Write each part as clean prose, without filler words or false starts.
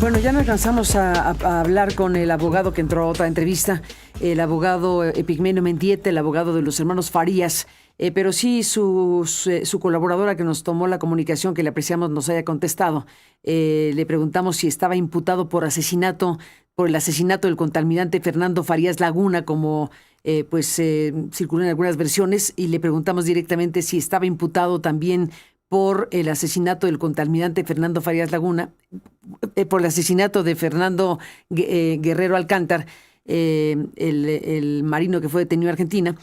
Bueno, ya no alcanzamos a hablar con el abogado que entró a otra entrevista, el abogado Epigmenio Mendieta, el abogado de los hermanos Farías, pero sí su colaboradora que nos tomó la comunicación, que le apreciamos, nos haya contestado. Le preguntamos si estaba imputado por el asesinato del contaminante Fernando Farías Laguna, como circuló en algunas versiones, y le preguntamos directamente si estaba imputado también por el asesinato del contaminante Fernando Farías Laguna, por el asesinato de Fernando Guerrero Alcántar, el marino que fue detenido en Argentina.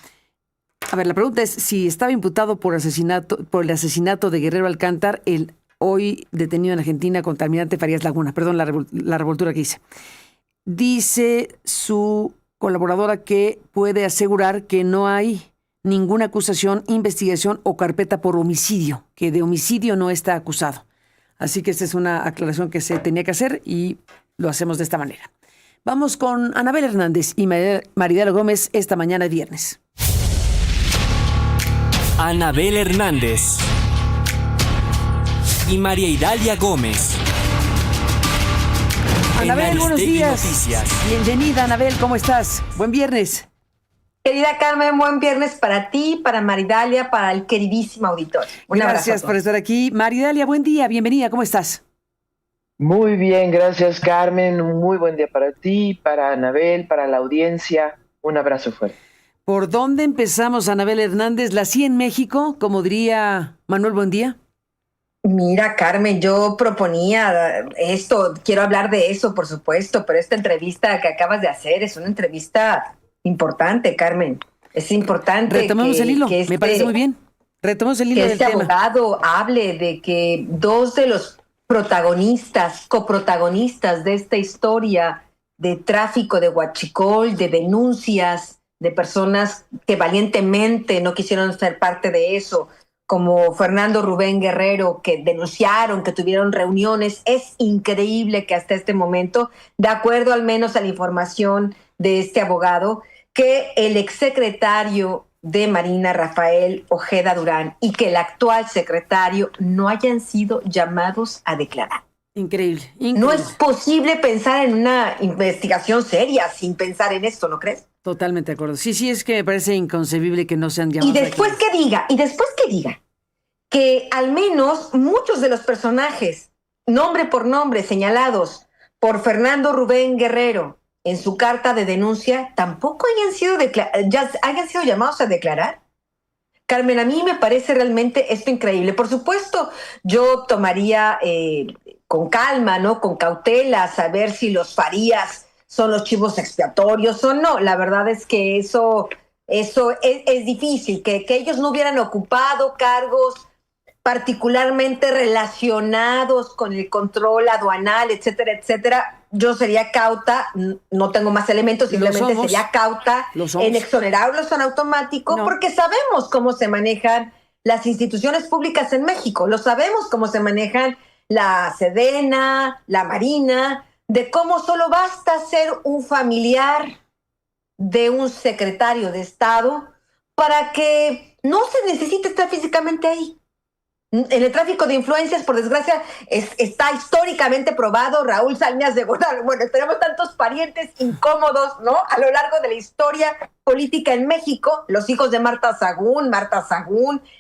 A ver, la pregunta es si estaba imputado por el asesinato de Guerrero Alcántar, el hoy detenido en Argentina contaminante Farías Laguna. Perdón la revoltura que hice. Dice su colaboradora que puede asegurar que no hay ninguna acusación, investigación o carpeta por homicidio, que de homicidio no está acusado. Así que esta es una aclaración que se tenía que hacer y lo hacemos de esta manera. Vamos con Anabel Hernández y Maridela Gómez esta mañana viernes. Anabel Hernández y María Idalia Gómez. Anabel, buenos días. Noticias. Bienvenida, Anabel, ¿cómo estás? Buen viernes. Querida Carmen, buen viernes para ti, para Maridalia, para el queridísimo auditorio. Gracias por estar aquí. Maridalia, buen día, bienvenida, ¿cómo estás? Muy bien, gracias Carmen, un muy buen día para ti, para Anabel, para la audiencia, un abrazo fuerte. ¿Por dónde empezamos, Anabel Hernández? ¿La sí en México, como diría Manuel Buendía? Mira, Carmen, yo proponía esto, quiero hablar de eso, por supuesto, pero esta entrevista que acabas de hacer es una entrevista importante, Carmen. Es importante. Retomemos el hilo, me parece muy bien. Retomemos el hilo del tema. Que este abogado hable de que dos de los coprotagonistas de esta historia de tráfico de huachicol, de denuncias de personas que valientemente no quisieron ser parte de eso, como Fernando Rubén Guerrero, que denunciaron, que tuvieron reuniones. Es increíble que hasta este momento, de acuerdo al menos a la información de este abogado, que el exsecretario de Marina, Rafael Ojeda Durán, y que el actual secretario no hayan sido llamados a declarar. Increíble. No es posible pensar en una investigación seria sin pensar en esto, ¿no crees? Totalmente de acuerdo. Sí, es que me parece inconcebible que no sean llamados. Y después que diga que al menos muchos de los personajes, nombre por nombre, señalados por Fernando Rubén Guerrero en su carta de denuncia, tampoco hayan sido llamados a declarar. Carmen, a mí me parece realmente esto increíble. Por supuesto, yo tomaría con calma, ¿no? Con cautela, saber si los Farías son los chivos expiatorios o no. La verdad es que eso es difícil, que ellos no hubieran ocupado cargos particularmente relacionados con el control aduanal, etcétera, etcétera. Yo sería cauta, no tengo más elementos, simplemente sería cauta en exonerarlos en automático, porque sabemos cómo se manejan las instituciones públicas en México, lo sabemos cómo se manejan la Sedena, la Marina, de cómo solo basta ser un familiar de un secretario de Estado para que no se necesite estar físicamente ahí. En el tráfico de influencias, por desgracia, está históricamente probado. Raúl Salinas de Gortari, bueno, tenemos tantos parientes incómodos, ¿no? A lo largo de la historia política en México, los hijos de Marta Sagún,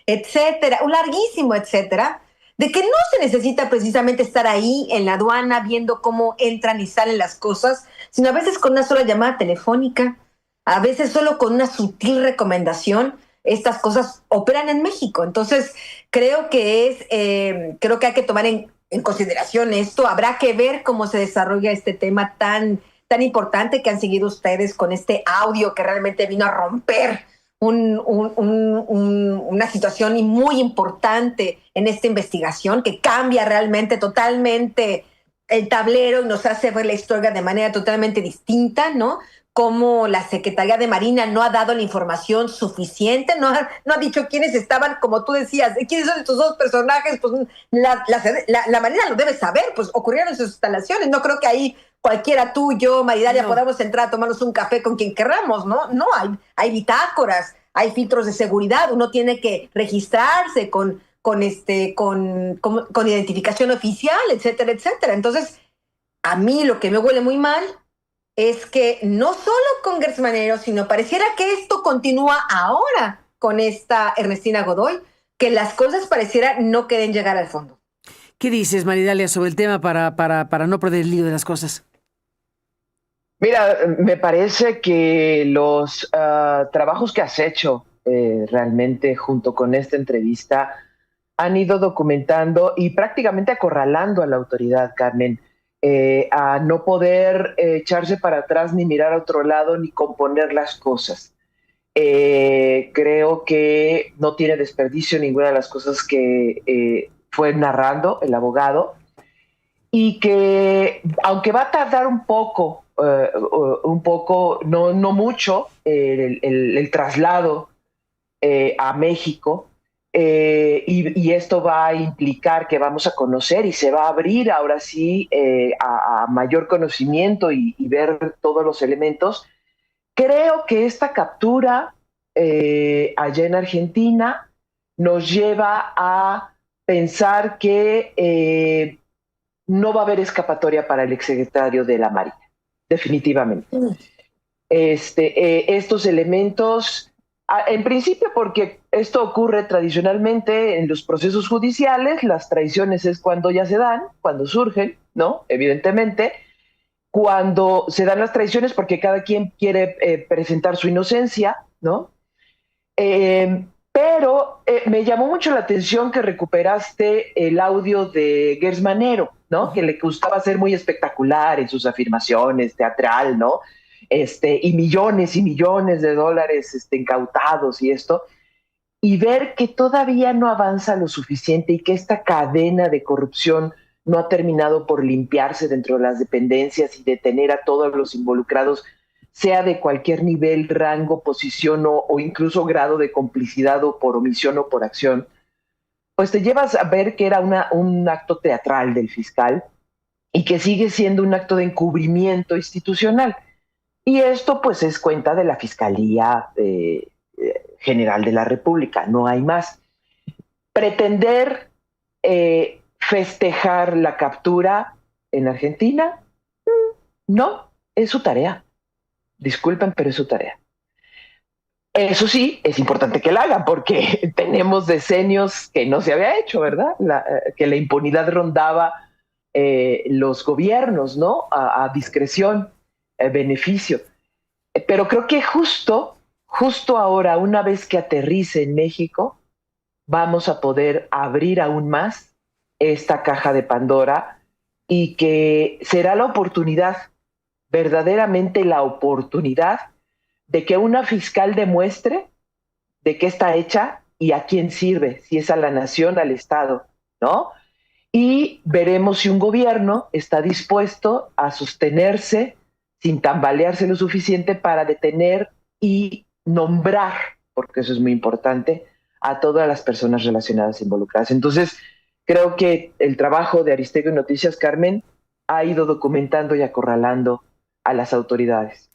etcétera, un larguísimo etcétera, de que no se necesita precisamente estar ahí en la aduana viendo cómo entran y salen las cosas, sino a veces con una sola llamada telefónica, a veces solo con una sutil recomendación. Estas cosas operan en México. Entonces, creo que hay que tomar en consideración esto. Habrá que ver cómo se desarrolla este tema tan importante que han seguido ustedes con este audio que realmente vino a romper una situación muy importante en esta investigación, que cambia realmente totalmente el tablero y nos hace ver la historia de manera totalmente distinta, ¿no? Cómo la Secretaría de Marina no ha dado la información suficiente, no ha dicho quiénes estaban, como tú decías, quiénes son estos dos personajes. Pues la Marina lo debe saber, pues ocurrieron en sus instalaciones. No creo que ahí cualquiera, tú, yo, Maridalia, podamos entrar a tomarnos un café con quien querramos, ¿no? No, hay bitácoras, hay filtros de seguridad, uno tiene que registrarse con identificación oficial, etcétera, etcétera. Entonces, A mí lo que me huele muy mal es que no solo con Gertz Manero, sino pareciera que esto continúa ahora con esta Ernestina Godoy, que las cosas pareciera no quieren llegar al fondo. ¿Qué dices, Maridalia, sobre el tema para no perder el lío de las cosas? Mira, me parece que los trabajos que has hecho realmente junto con esta entrevista han ido documentando y prácticamente acorralando a la autoridad, Carmen, a no poder echarse para atrás ni mirar a otro lado ni componer las cosas. Creo que no tiene desperdicio ninguna de las cosas que fue narrando el abogado y que aunque va a tardar un poco, no mucho, el traslado a México, y esto va a implicar que vamos a conocer y se va a abrir ahora sí a mayor conocimiento y ver todos los elementos. Creo que esta captura allá en Argentina nos lleva a pensar que no va a haber escapatoria para el exsecretario de la Marina, definitivamente. Estos elementos, en principio porque esto ocurre tradicionalmente en los procesos judiciales, las traiciones es cuando ya se dan, cuando surgen, ¿no? Evidentemente, cuando se dan las traiciones porque cada quien quiere presentar su inocencia, ¿no? Pero me llamó mucho la atención que recuperaste el audio de Gertz Manero, ¿no? Que le gustaba ser muy espectacular en sus afirmaciones, teatral, ¿no? Y millones de dólares incautados y esto, y ver que todavía no avanza lo suficiente y que esta cadena de corrupción no ha terminado por limpiarse dentro de las dependencias y detener a todos los involucrados, sea de cualquier nivel, rango, posición o incluso grado de complicidad o por omisión o por acción, pues te llevas a ver que era un acto teatral del fiscal y que sigue siendo un acto de encubrimiento institucional. Y esto pues es cuenta de la Fiscalía General de la República, no hay más. Pretender festejar la captura en Argentina, no, es su tarea. Disculpen, pero es su tarea. Eso sí, es importante que la hagan porque tenemos decenios que no se había hecho, ¿verdad? Que la impunidad rondaba los gobiernos, ¿no? A discreción, beneficio. Pero creo que justo ahora, una vez que aterrice en México, vamos a poder abrir aún más esta caja de Pandora y que será la oportunidad, verdaderamente la oportunidad de que una fiscal demuestre de qué está hecha y a quién sirve, si es a la nación, al Estado, ¿no? Y veremos si un gobierno está dispuesto a sostenerse sin tambalearse lo suficiente para detener y nombrar, porque eso es muy importante, a todas las personas relacionadas e involucradas. Entonces, creo que el trabajo de Aristegui Noticias, Carmen, ha ido documentando y acorralando a las autoridades.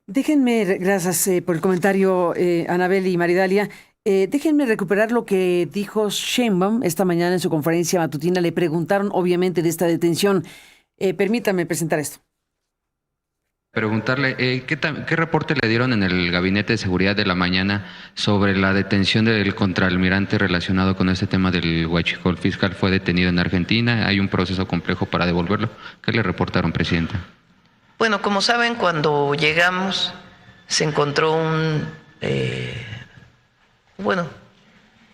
Déjenme, gracias por el comentario, Anabel y Maridalia. Déjenme recuperar lo que dijo Sheinbaum esta mañana en su conferencia matutina. Le preguntaron, obviamente, de esta detención. Permítame presentar esto. Preguntarle, ¿qué reporte le dieron en el Gabinete de Seguridad de la mañana sobre la detención del contraalmirante relacionado con este tema del huachicol? El fiscal fue detenido en Argentina, hay un proceso complejo para devolverlo. ¿Qué le reportaron, Presidenta? Bueno, como saben, cuando llegamos se encontró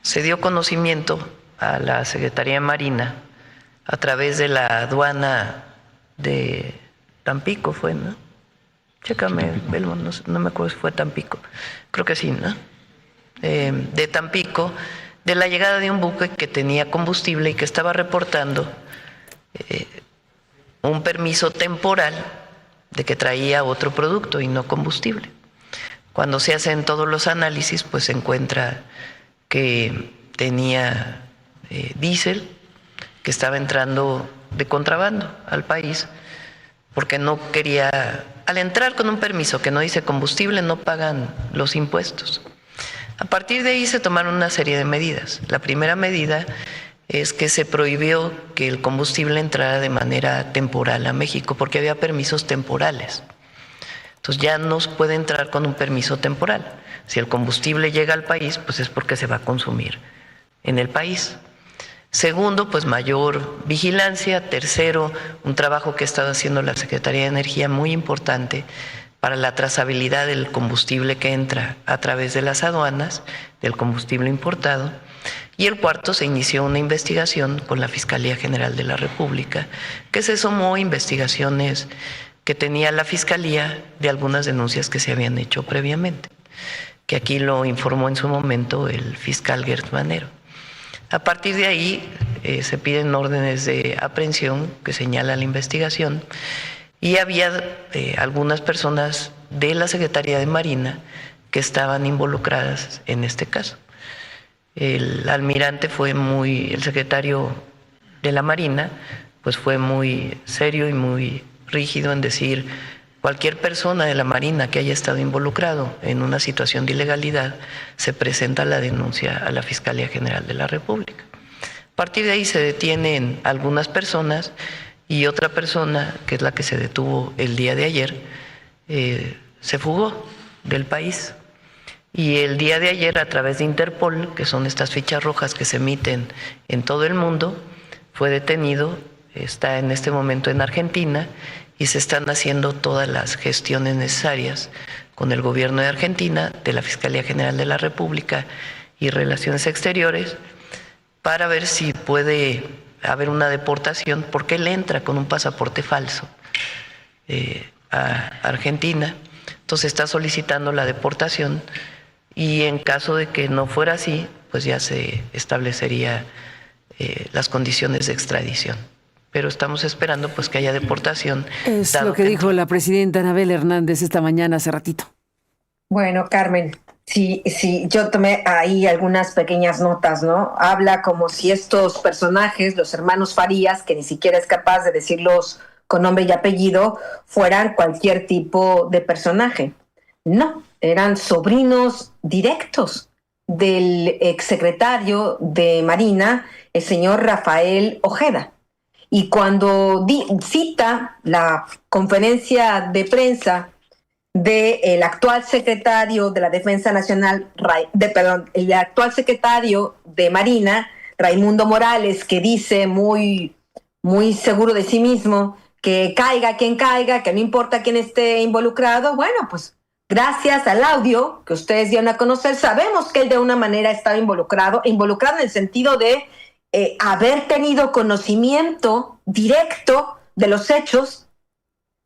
se dio conocimiento a la Secretaría de Marina a través de la aduana de Tampico, fue, ¿no? Chécame, Belmont, no me acuerdo si fue Tampico, creo que sí, ¿no? De Tampico, de la llegada de un buque que tenía combustible y que estaba reportando un permiso temporal de que traía otro producto y no combustible. Cuando se hacen todos los análisis, pues se encuentra que tenía diésel, que estaba entrando de contrabando al país, porque no quería, al entrar con un permiso que no dice combustible, no pagan los impuestos. A partir de ahí se tomaron una serie de medidas. La primera medida es que se prohibió que el combustible entrara de manera temporal a México porque había permisos temporales. Entonces ya no puede entrar con un permiso temporal. Si el combustible llega al país, pues es porque se va a consumir en el país. Segundo, pues mayor vigilancia. Tercero, un trabajo que ha estado haciendo la Secretaría de Energía muy importante para la trazabilidad del combustible que entra a través de las aduanas, del combustible importado. Y el cuarto, se inició una investigación con la Fiscalía General de la República, que se sumó a investigaciones que tenía la Fiscalía de algunas denuncias que se habían hecho previamente, que aquí lo informó en su momento el fiscal Gertz Manero. A partir de ahí se piden órdenes de aprehensión que señala la investigación, y había algunas personas de la Secretaría de Marina que estaban involucradas en este caso. El almirante el secretario de la Marina, pues fue muy serio y muy rígido en decir: cualquier persona de la Marina que haya estado involucrado en una situación de ilegalidad, se presenta la denuncia a la Fiscalía General de la República. A partir de ahí se detienen algunas personas, y otra persona, que es la que se detuvo el día de ayer, se fugó del país. Y el día de ayer, a través de Interpol, que son estas fichas rojas que se emiten en todo el mundo, fue detenido, está en este momento en Argentina, y se están haciendo todas las gestiones necesarias con el gobierno de Argentina, de la Fiscalía General de la República y Relaciones Exteriores, para ver si puede haber una deportación, porque él entra con un pasaporte falso a Argentina. Entonces está solicitando la deportación, y en caso de que no fuera así, pues ya se establecería las condiciones de extradición. Pero estamos esperando pues que haya deportación. Es lo que dijo la presidenta Anabel Hernández esta mañana, hace ratito. Bueno, Carmen, sí, yo tomé ahí algunas pequeñas notas, ¿no? Habla como si estos personajes, los hermanos Farías, que ni siquiera es capaz de decirlos con nombre y apellido, fueran cualquier tipo de personaje. No, eran sobrinos directos del exsecretario de Marina, el señor Rafael Ojeda. Y cuando cita la conferencia de prensa del actual secretario de la Defensa Nacional, el actual secretario de Marina, Raimundo Morales, que dice muy seguro de sí mismo que caiga quien caiga, que no importa quién esté involucrado, bueno, pues gracias al audio que ustedes dieron a conocer, sabemos que él de una manera estaba involucrado en el sentido de haber tenido conocimiento directo de los hechos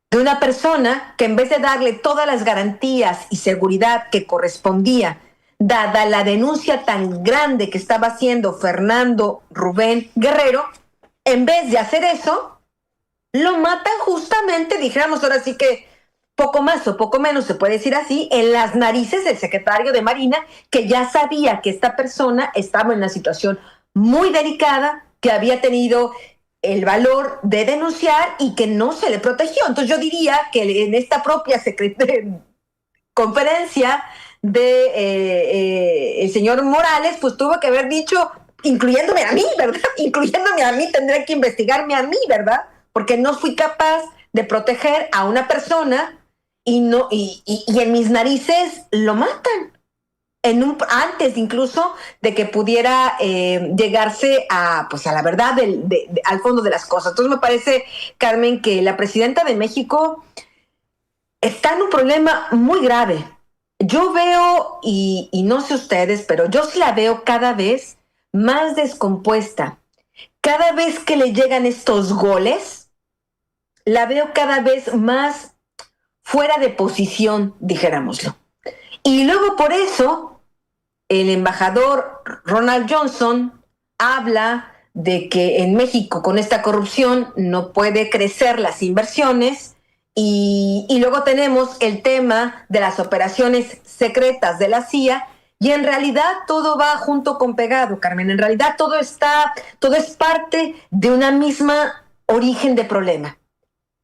de una persona que, en vez de darle todas las garantías y seguridad que correspondía, dada la denuncia tan grande que estaba haciendo Fernando Rubén Guerrero, en vez de hacer eso, lo matan justamente, dijéramos ahora sí que poco más o poco menos, se puede decir así, en las narices del secretario de Marina, que ya sabía que esta persona estaba en una situación muy delicada, que había tenido el valor de denunciar y que no se le protegió. Entonces yo diría que en esta propia conferencia de el señor Morales, pues tuvo que haber dicho, incluyéndome a mí, ¿verdad? Incluyéndome a mí, tendría que investigarme a mí, ¿verdad? Porque no fui capaz de proteger a una persona y en mis narices lo matan. Antes incluso de que pudiera llegarse a la verdad al fondo de las cosas. Entonces me parece, Carmen, que la presidenta de México está en un problema muy grave. Yo veo, y no sé ustedes, pero yo sí la veo cada vez más descompuesta. Cada vez que le llegan estos goles, la veo cada vez más fuera de posición, dijéramoslo. Y luego por eso el embajador Ronald Johnson habla de que en México con esta corrupción no puede crecer las inversiones, y luego tenemos el tema de las operaciones secretas de la CIA, y en realidad todo va junto con pegado, Carmen. En realidad todo es parte de una misma origen de problema.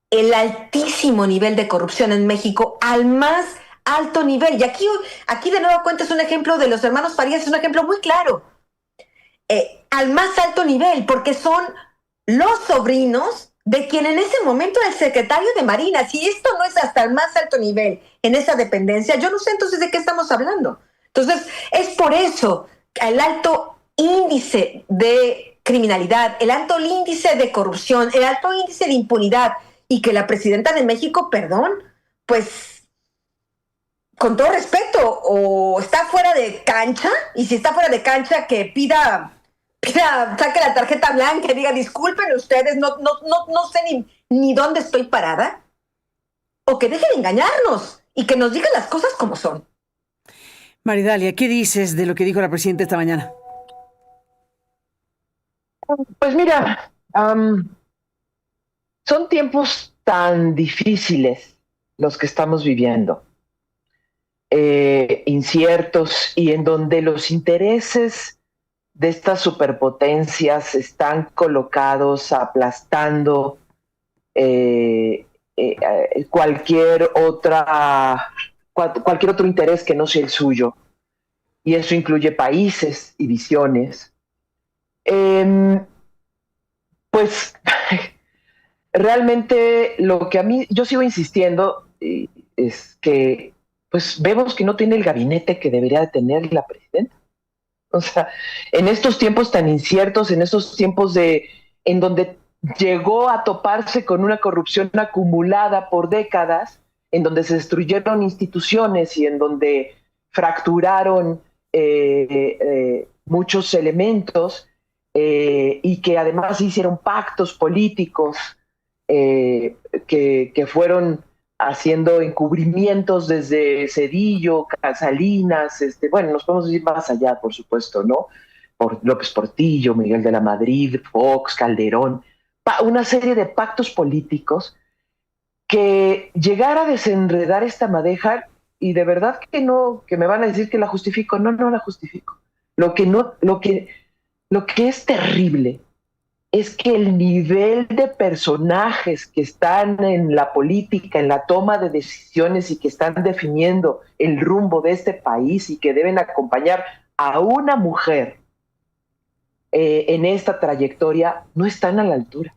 El altísimo nivel de corrupción en México, al más alto nivel. Y aquí de nuevo cuenta, es un ejemplo de los hermanos Farías, es un ejemplo muy claro. al más alto nivel, porque son los sobrinos de quien en ese momento era el secretario de Marina. Si esto no es hasta el más alto nivel en esa dependencia, yo no sé entonces de qué estamos hablando. Entonces, es por eso el alto índice de criminalidad, el alto índice de corrupción, el alto índice de impunidad, y que la presidenta de México, perdón, pues, con todo respeto, o está fuera de cancha, y si está fuera de cancha, que saque la tarjeta blanca y diga, disculpen ustedes, no sé ni dónde estoy parada, o que deje de engañarnos y que nos digan las cosas como son. Maridalia, ¿qué dices de lo que dijo la presidenta esta mañana? Pues mira, son tiempos tan difíciles los que estamos viviendo, inciertos, y en donde los intereses de estas superpotencias están colocados aplastando cualquier otro interés que no sea el suyo, y eso incluye países y visiones. Pues realmente lo que yo sigo insistiendo es que pues vemos que no tiene el gabinete que debería de tener la presidenta. O sea, en estos tiempos tan inciertos, en estos tiempos en donde llegó a toparse con una corrupción acumulada por décadas, en donde se destruyeron instituciones y en donde fracturaron muchos elementos, y que además hicieron pactos políticos que fueron haciendo encubrimientos desde Zedillo, Salinas, bueno, nos podemos ir más allá, por supuesto, ¿no? Por López Portillo, Miguel de la Madrid, Fox, Calderón, una serie de pactos políticos que llegar a desenredar esta madeja, y de verdad que me van a decir que la justifico, no la justifico. Lo que es terrible es que el nivel de personajes que están en la política, en la toma de decisiones y que están definiendo el rumbo de este país y que deben acompañar a una mujer en esta trayectoria, no están a la altura.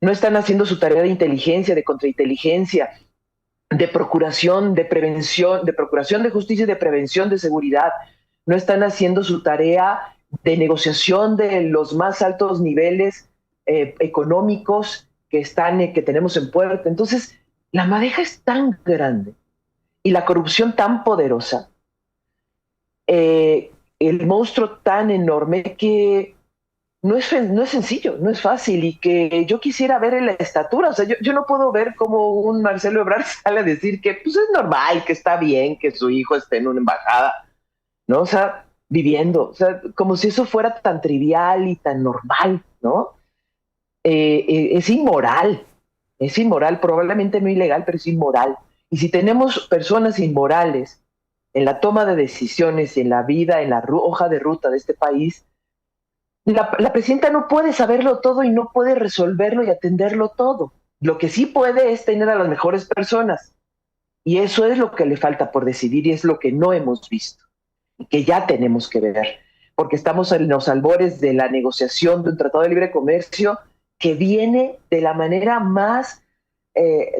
No están haciendo su tarea de inteligencia, de contrainteligencia, de procuración, de prevención, de procuración de justicia y de prevención de seguridad. No están haciendo su tarea de negociación de los más altos niveles económicos que tenemos en puerta. Entonces, la madeja es tan grande y la corrupción tan poderosa, el monstruo tan enorme, que no es sencillo, no es fácil, y que yo quisiera ver en la estatura. O sea, yo no puedo ver cómo un Marcelo Ebrard sale a decir que pues es normal, que está bien que su hijo esté en una embajada, ¿no? O sea, viviendo, o sea, como si eso fuera tan trivial y tan normal, ¿no? Es inmoral, probablemente no ilegal, pero es inmoral. Y si tenemos personas inmorales en la toma de decisiones y en la vida, en la hoja de ruta de este país, la presidenta no puede saberlo todo y no puede resolverlo y atenderlo todo. Lo que sí puede es tener a las mejores personas, y eso es lo que le falta por decidir, y es lo que no hemos visto, que ya tenemos que ver, porque estamos en los albores de la negociación de un tratado de libre comercio que viene de la manera más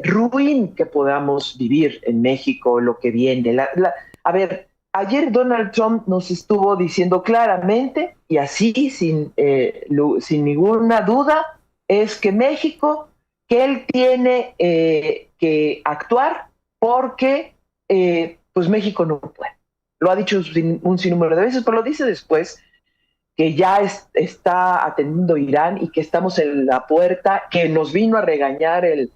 ruin que podamos vivir en México, lo que viene. A ver, ayer Donald Trump nos estuvo diciendo claramente, y así sin ninguna duda, es que México, que él tiene que actuar porque pues México no puede. Lo ha dicho un sinnúmero de veces, pero lo dice después, que ya está atendiendo Irán y que estamos en la puerta, que nos vino a regañar el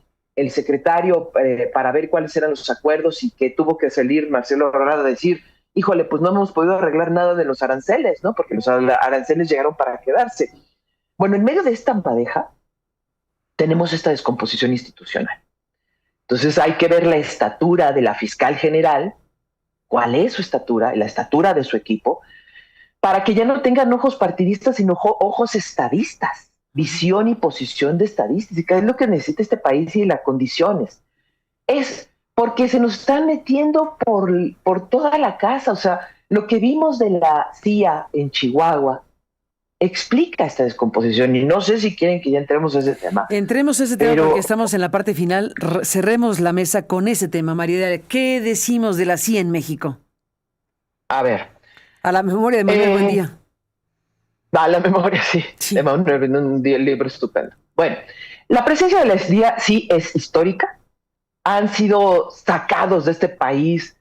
secretario para ver cuáles eran los acuerdos, y que tuvo que salir Marcelo Ebrard a decir, híjole, pues no hemos podido arreglar nada de los aranceles, ¿no? Porque los aranceles llegaron para quedarse. Bueno, en medio de esta pareja tenemos esta descomposición institucional. Entonces hay que ver la estatura de la fiscal general, cuál es su estatura, la estatura de su equipo, para que ya no tengan ojos partidistas, sino ojos estadistas, visión y posición de estadística. Es lo que necesita este país y las condiciones. Es porque se nos están metiendo por toda la casa. O sea, lo que vimos de la CIA en Chihuahua, explica esta descomposición. Y no sé si quieren que ya entremos a ese tema. Entremos a ese tema porque estamos en la parte final. Cerremos la mesa con ese tema, María Idalia. ¿Qué decimos de la CIA en México? A ver. A la memoria de Manuel Buendía. A la memoria, sí. De Manuel, un libro estupendo. Bueno, la presencia de la CIA sí es histórica. Han sido sacados de este país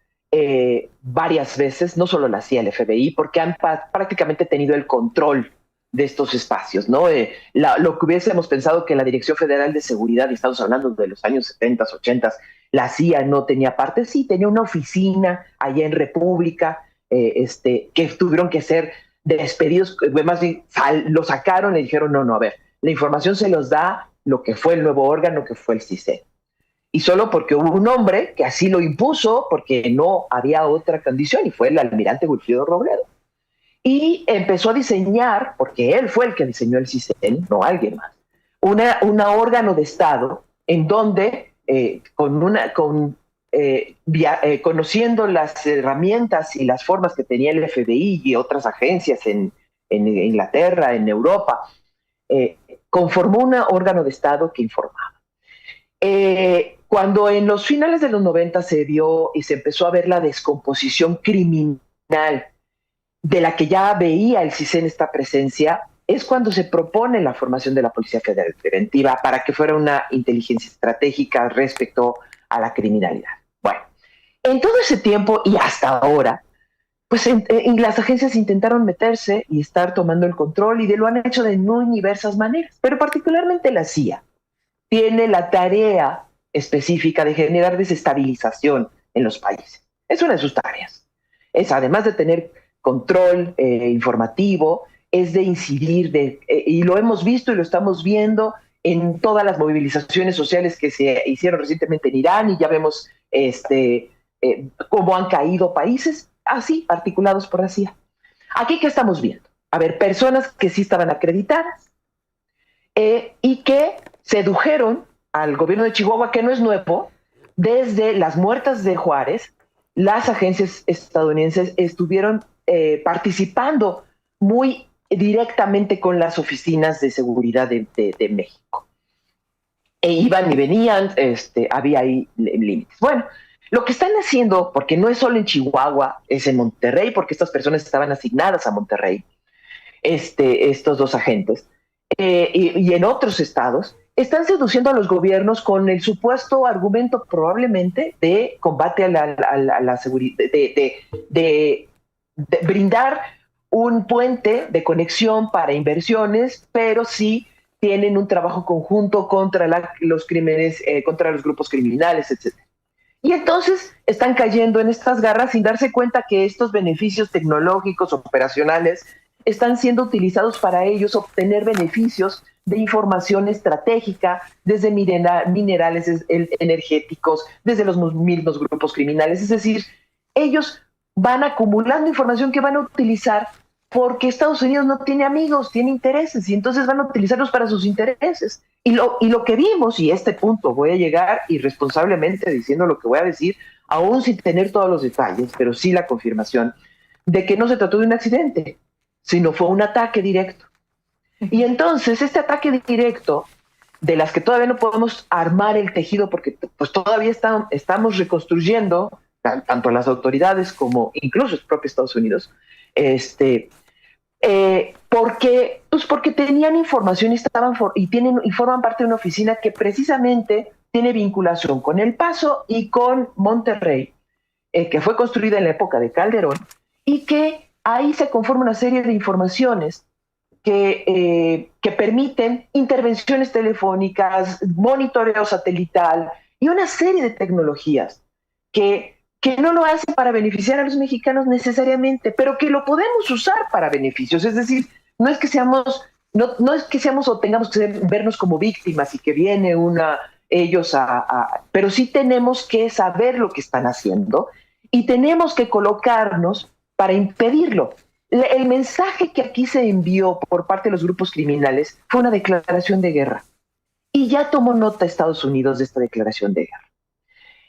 varias veces, no solo la CIA, el FBI, porque han prácticamente tenido el control de estos espacios, ¿no? Lo que hubiésemos pensado que la Dirección Federal de Seguridad, y estamos hablando de los años 70, 80, la CIA no tenía parte, sí, tenía una oficina allá en República, que tuvieron que ser despedidos, más bien lo sacaron y dijeron, no, a ver, la información se los da lo que fue el nuevo órgano, que fue el CISEN. Y solo porque hubo un hombre que así lo impuso, porque no había otra condición, y fue el almirante Wilfrido Robledo. Y empezó a diseñar, porque él fue el que diseñó el CISEN, no alguien más, un órgano de Estado en donde, conociendo las herramientas y las formas que tenía el FBI y otras agencias en Inglaterra, en Europa, conformó un órgano de Estado que informaba. Cuando en los finales de los 90 se vio y se empezó a ver la descomposición criminal de la que ya veía el CISEN esta presencia, es cuando se propone la formación de la Policía Federal Preventiva para que fuera una inteligencia estratégica respecto a la criminalidad. Bueno, en todo ese tiempo y hasta ahora, pues las agencias intentaron meterse y estar tomando el control, y lo han hecho de muy diversas maneras, pero particularmente la CIA tiene la tarea específica de generar desestabilización en los países. Es una de sus tareas. Es, además de tener control informativo, es de incidir, y lo hemos visto y lo estamos viendo en todas las movilizaciones sociales que se hicieron recientemente en Irán, y ya vemos cómo han caído países así, articulados por la CIA. Aquí, ¿qué estamos viendo? A ver, personas que sí estaban acreditadas y que sedujeron al gobierno de Chihuahua, que no es nuevo. Desde las muertas de Juárez, las agencias estadounidenses estuvieron participando muy directamente con las oficinas de seguridad de México. Iban y venían, había ahí límites. Bueno, lo que están haciendo, porque no es solo en Chihuahua, es en Monterrey, porque estas personas estaban asignadas a Monterrey, estos dos agentes, y en otros estados, están seduciendo a los gobiernos con el supuesto argumento probablemente de combate a la seguridad, de brindar un puente de conexión para inversiones, pero sí tienen un trabajo conjunto contra los crímenes, contra los grupos criminales, etc. Y entonces están cayendo en estas garras sin darse cuenta que estos beneficios tecnológicos, operacionales, están siendo utilizados para ellos obtener beneficios de información estratégica desde minerales energéticos, desde los mismos grupos criminales. Es decir, ellos van acumulando información que van a utilizar porque Estados Unidos no tiene amigos, tiene intereses, y entonces van a utilizarlos para sus intereses. Y lo que vimos, y a este punto voy a llegar irresponsablemente diciendo lo que voy a decir, aún sin tener todos los detalles, pero sí la confirmación de que no se trató de un accidente, sino fue un ataque directo. Y entonces este ataque directo, de las que todavía no podemos armar el tejido porque pues todavía estamos reconstruyendo, tanto las autoridades como incluso el propio Estados Unidos, porque tenían información y forman parte de una oficina que precisamente tiene vinculación con El Paso y con Monterrey, que fue construida en la época de Calderón, y que ahí se conforma una serie de informaciones que permiten intervenciones telefónicas, monitoreo satelital y una serie de tecnologías que no lo hacen para beneficiar a los mexicanos necesariamente, pero que lo podemos usar para beneficios. Es decir, no es que seamos o tengamos que vernos como víctimas y que viene ellos pero sí tenemos que saber lo que están haciendo y tenemos que colocarnos para impedirlo. El mensaje que aquí se envió por parte de los grupos criminales fue una declaración de guerra. Y ya tomó nota Estados Unidos de esta declaración de guerra.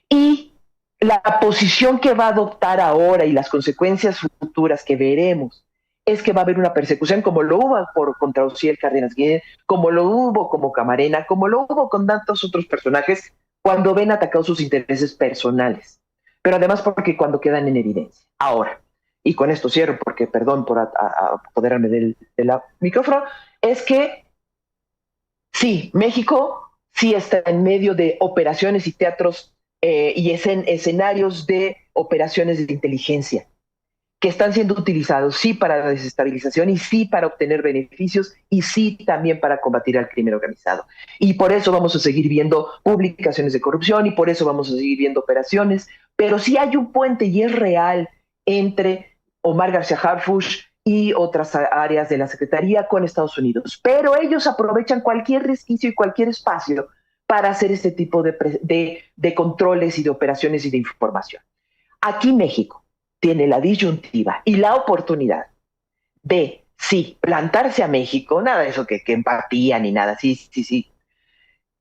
Y la posición que va a adoptar ahora y las consecuencias futuras que veremos es que va a haber una persecución como lo hubo contra Ociel Cárdenas Guillén, como lo hubo como Camarena, como lo hubo con tantos otros personajes cuando ven atacados sus intereses personales, pero además porque cuando quedan en evidencia. Ahora, y con esto cierro porque perdón por apoderarme del micrófono, es que sí, México sí está en medio de operaciones y teatros y escenarios de operaciones de inteligencia que están siendo utilizados sí para la desestabilización y sí para obtener beneficios y sí también para combatir al crimen organizado. Y por eso vamos a seguir viendo publicaciones de corrupción y por eso vamos a seguir viendo operaciones, pero sí hay un puente y es real entre Omar García Harfuch y otras áreas de la Secretaría con Estados Unidos. Pero ellos aprovechan cualquier resquicio y cualquier espacio para hacer este tipo de controles y de operaciones y de información. Aquí México tiene la disyuntiva y la oportunidad de, sí, plantarse a México, nada de eso que empatía ni nada, sí,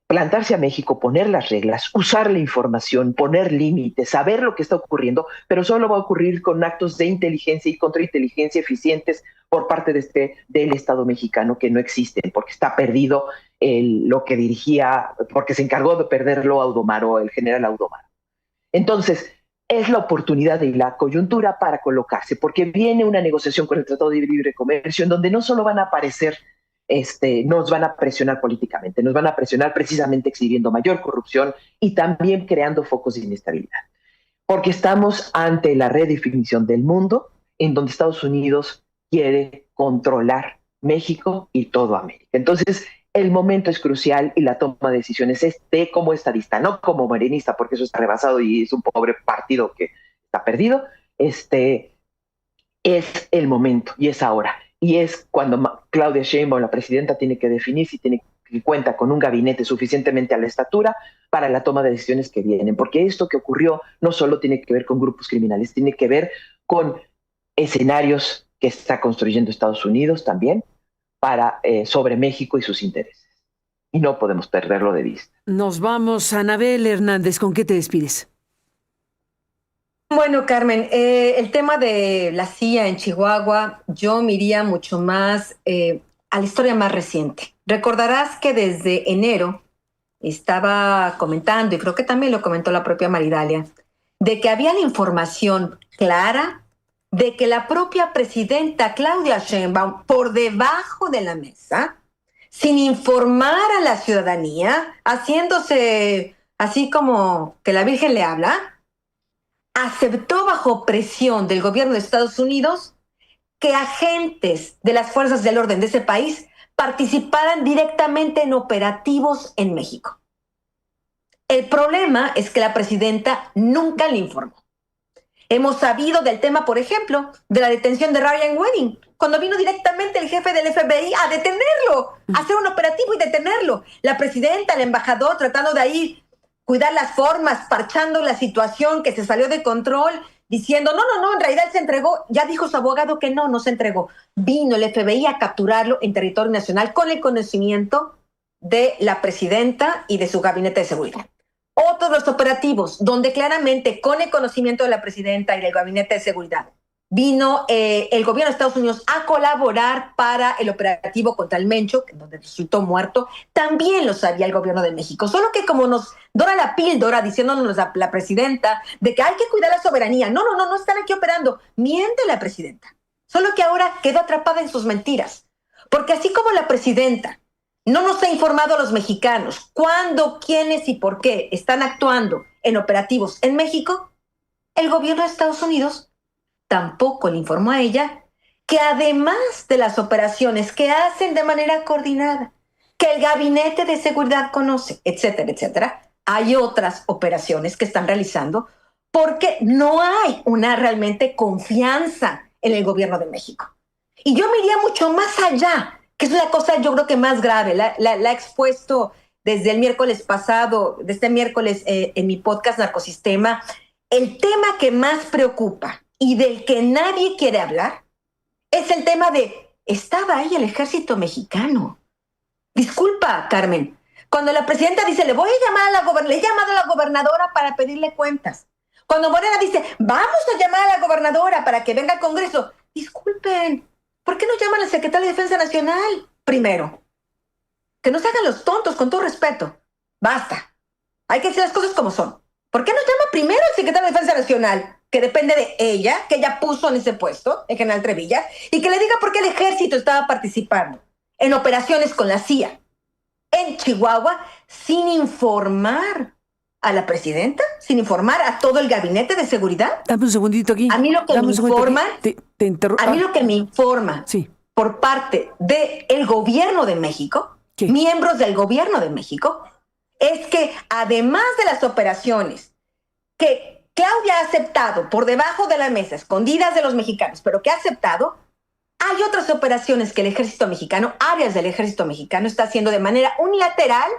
plantarse a México, poner las reglas, usar la información, poner límites, saber lo que está ocurriendo, pero solo va a ocurrir con actos de inteligencia y contrainteligencia eficientes por parte del Estado mexicano que no existen, porque está perdido lo que dirigía, porque se encargó de perderlo Audomaro, el general Audomaro. Entonces, es la oportunidad y la coyuntura para colocarse, porque viene una negociación con el Tratado de Libre Comercio en donde no solo van a aparecer, nos van a presionar políticamente, nos van a presionar precisamente exhibiendo mayor corrupción y también creando focos de inestabilidad. Porque estamos ante la redefinición del mundo en donde Estados Unidos quiere controlar México y todo América. Entonces, el momento es crucial y la toma de decisiones es de como estadista, no como morenista, porque eso está rebasado y es un pobre partido que está perdido. Es el momento y es ahora. Y es cuando Claudia Sheinbaum, la presidenta, tiene que definir si cuenta con un gabinete suficientemente a la estatura para la toma de decisiones que vienen. Porque esto que ocurrió no solo tiene que ver con grupos criminales, tiene que ver con escenarios que está construyendo Estados Unidos también, sobre México y sus intereses. Y no podemos perderlo de vista. Nos vamos, Anabel Hernández, ¿con qué te despides? Bueno, Carmen, el tema de la CIA en Chihuahua, yo me iría mucho más a la historia más reciente. Recordarás que desde enero estaba comentando, y creo que también lo comentó la propia Maridalia, de que había la información clara de que la propia presidenta Claudia Sheinbaum, por debajo de la mesa, sin informar a la ciudadanía, haciéndose así como que la Virgen le habla, aceptó bajo presión del gobierno de Estados Unidos que agentes de las fuerzas del orden de ese país participaran directamente en operativos en México. El problema es que la presidenta nunca le informó. Hemos sabido del tema, por ejemplo, de la detención de Ryan Wedding, cuando vino directamente el jefe del FBI a detenerlo, a hacer un operativo y detenerlo. La presidenta, el embajador, tratando de ahí cuidar las formas, parchando la situación que se salió de control, diciendo, no, en realidad se entregó. Ya dijo su abogado que no se entregó. Vino el FBI a capturarlo en territorio nacional con el conocimiento de la presidenta y de su gabinete de seguridad. Otros los operativos, donde claramente con el conocimiento de la presidenta y del gabinete de seguridad, vino el gobierno de Estados Unidos a colaborar para el operativo contra el Mencho, donde resultó muerto. También lo sabía el gobierno de México, solo que como nos dora la píldora diciéndonos la presidenta de que hay que cuidar la soberanía. No están aquí operando. Miente la presidenta. Solo que ahora quedó atrapada en sus mentiras. Porque así como la presidenta no nos ha informado a los mexicanos cuándo, quiénes y por qué están actuando en operativos en México, el gobierno de Estados Unidos tampoco le informó a ella que además de las operaciones que hacen de manera coordinada, que el gabinete de seguridad conoce, etcétera, etcétera, hay otras operaciones que están realizando porque no hay una realmente confianza en el gobierno de México. Y yo me iría mucho más allá, que es una cosa yo creo que más grave. La he expuesto desde el miércoles pasado, desde este miércoles en mi podcast Narcosistema. El tema que más preocupa y del que nadie quiere hablar es el tema de, ¿estaba ahí el ejército mexicano? Disculpa, Carmen, cuando la presidenta dice, le he llamado a la gobernadora para pedirle cuentas. Cuando Morena dice, vamos a llamar a la gobernadora para que venga al Congreso. Disculpen, ¿por qué no llaman al secretario de Defensa Nacional primero? Que no se hagan los tontos, con todo respeto. Basta. Hay que decir las cosas como son. ¿Por qué no llama primero al secretario de Defensa Nacional, que depende de ella, que ella puso en ese puesto, el general Trevilla, y que le diga por qué el ejército estaba participando en operaciones con la CIA en Chihuahua sin informar a la presidenta, sin informar a todo el gabinete de seguridad? Dame un segundito aquí. A mí lo que Dame me un segundito informa, aquí. Te interrumpo. a mí lo que me informa Sí. por parte del gobierno de México, ¿Qué? miembros del gobierno de México, es que además de las operaciones que Claudia ha aceptado por debajo de la mesa, escondidas de los mexicanos, pero que ha aceptado, hay otras operaciones que el ejército mexicano, áreas del ejército mexicano, está haciendo de manera unilateral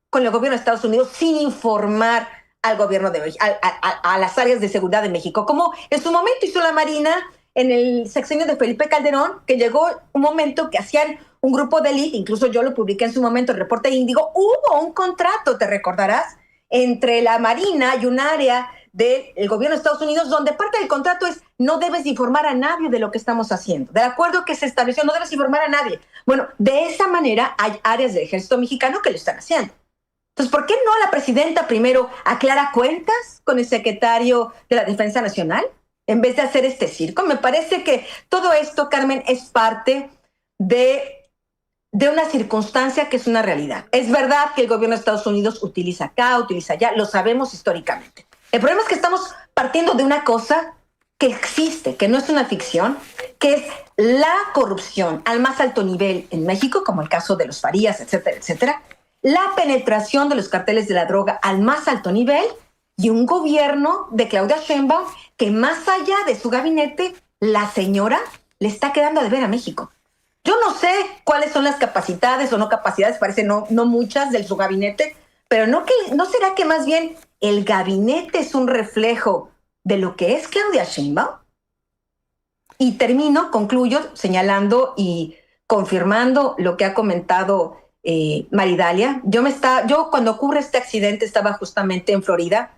con el gobierno de Estados Unidos sin informar al gobierno de México, a las áreas de seguridad de México, como en su momento hizo la Marina en el sexenio de Felipe Calderón, que llegó un momento que hacían un grupo de élite, incluso yo lo publiqué en su momento, el reporte Índigo, hubo un contrato, te recordarás, entre la Marina y un área del gobierno de Estados Unidos, donde parte del contrato es no debes informar a nadie de lo que estamos haciendo. Del acuerdo que se estableció, no debes informar a nadie. Bueno, de esa manera hay áreas del ejército mexicano que lo están haciendo. Entonces, ¿por qué no la presidenta primero aclara cuentas con el secretario de la Defensa Nacional en vez de hacer este circo? Me parece que todo esto, Carmen, es parte de una circunstancia que es una realidad. Es verdad que el gobierno de Estados Unidos utiliza acá, utiliza allá, lo sabemos históricamente. El problema es que estamos partiendo de una cosa que existe, que no es una ficción, que es la corrupción al más alto nivel en México, como el caso de los Farías, etcétera, etcétera, la penetración de los carteles de la droga al más alto nivel y un gobierno de Claudia Sheinbaum que más allá de su gabinete, la señora le está quedando a deber a México. Yo no sé cuáles son las capacidades o no capacidades, parece no muchas de su gabinete, pero ¿no será que más bien el gabinete es un reflejo de lo que es Claudia Sheinbaum? Y concluyo señalando y confirmando lo que ha comentado Maridalia. Yo cuando ocurre este accidente estaba justamente en Florida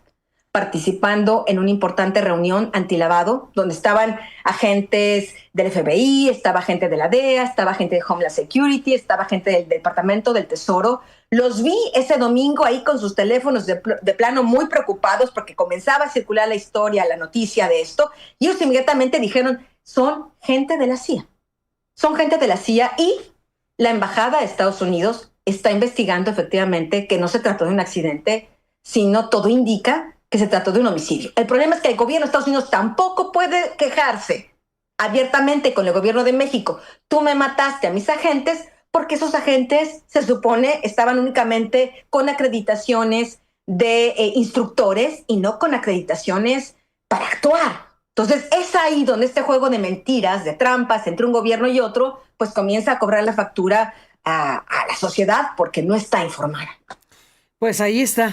participando en una importante reunión antilavado, donde estaban agentes del FBI, estaba gente de la DEA, estaba gente de Homeland Security, estaba gente del Departamento del Tesoro. Los vi ese domingo ahí con sus teléfonos de plano muy preocupados porque comenzaba a circular la historia, la noticia de esto, y ellos inmediatamente dijeron, son gente de la CIA. Son gente de la CIA y la Embajada de Estados Unidos está investigando efectivamente que no se trató de un accidente, sino todo indica que se trató de un homicidio. El problema es que el gobierno de Estados Unidos tampoco puede quejarse abiertamente con el gobierno de México. Tú me mataste a mis agentes porque esos agentes, se supone, estaban únicamente con acreditaciones de instructores y no con acreditaciones para actuar. Entonces, es ahí donde este juego de mentiras, de trampas entre un gobierno y otro, pues comienza a cobrar la factura a la sociedad porque no está informada. Pues ahí está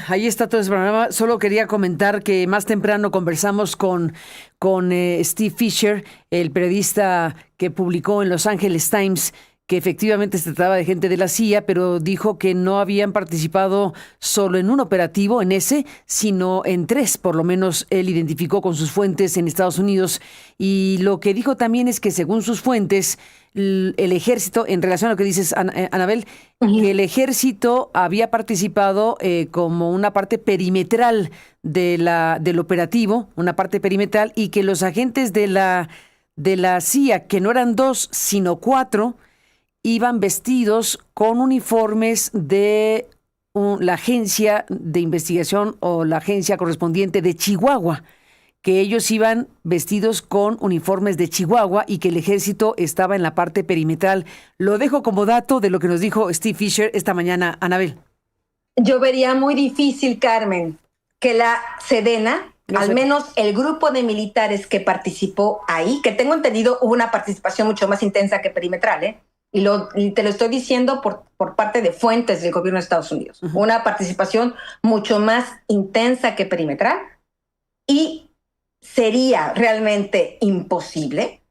todo ese programa. Solo quería comentar que más temprano conversamos con Steve Fisher, el periodista que publicó en Los Angeles Times que efectivamente se trataba de gente de la CIA, pero dijo que no habían participado solo en un operativo, en ese, sino en 3, por lo menos él identificó con sus fuentes en Estados Unidos. Y lo que dijo también es que según sus fuentes, el ejército, en relación a lo que dices, Anabel, que el ejército había participado como una parte perimetral del operativo, una parte perimetral, y que los agentes de la CIA, que no eran 2, sino 4, iban vestidos con uniformes de la agencia de investigación o la agencia correspondiente de Chihuahua, que ellos iban vestidos con uniformes de Chihuahua y que el ejército estaba en la parte perimetral. Lo dejo como dato de lo que nos dijo Steve Fisher esta mañana, Anabel. Yo vería muy difícil, Carmen, que la Sedena, al menos el grupo de militares que participó ahí, que tengo entendido hubo una participación mucho más intensa que perimetral, y te lo estoy diciendo por parte de fuentes del gobierno de Estados Unidos. Uh-huh. Una participación mucho más intensa que perimetral, y sería realmente imposible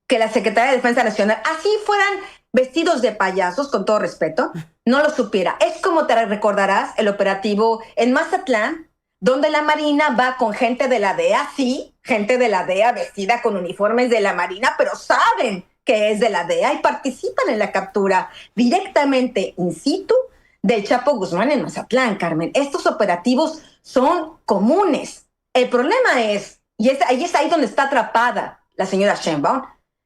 que la Secretaría de Defensa Nacional, así fueran vestidos de payasos, con todo respeto, no lo supiera. Es como te recordarás el operativo en Mazatlán, donde la Marina va con gente de la DEA, sí, gente de la DEA vestida con uniformes de la Marina, pero saben que es de la DEA y participan en la captura directamente in situ del Chapo Guzmán en Mazatlán, Carmen. Estos operativos son comunes. El problema es, ahí es ahí donde está atrapada la señora Sheinbaum,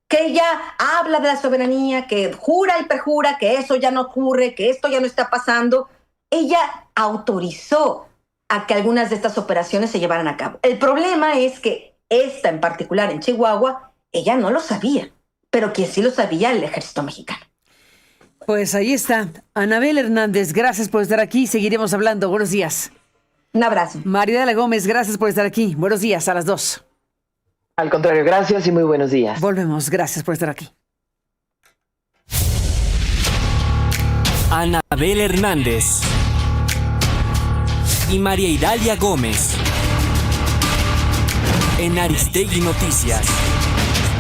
que ella habla de la soberanía, que jura y perjura que eso ya no ocurre, que esto ya no está pasando. Ella autorizó a que algunas de estas operaciones se llevaran a cabo. El problema es que esta en particular en Chihuahua, ella no lo sabía, pero quien sí lo sabía, el ejército mexicano. Pues ahí está. Anabel Hernández, gracias por estar aquí. Seguiremos hablando. Buenos días. Un abrazo. Mariela Gómez, gracias por estar aquí. Buenos días, a las 2. Al contrario, gracias y muy buenos días. Volvemos. Gracias por estar aquí. Anabel Hernández y María Idalia Gómez en Aristegui Noticias.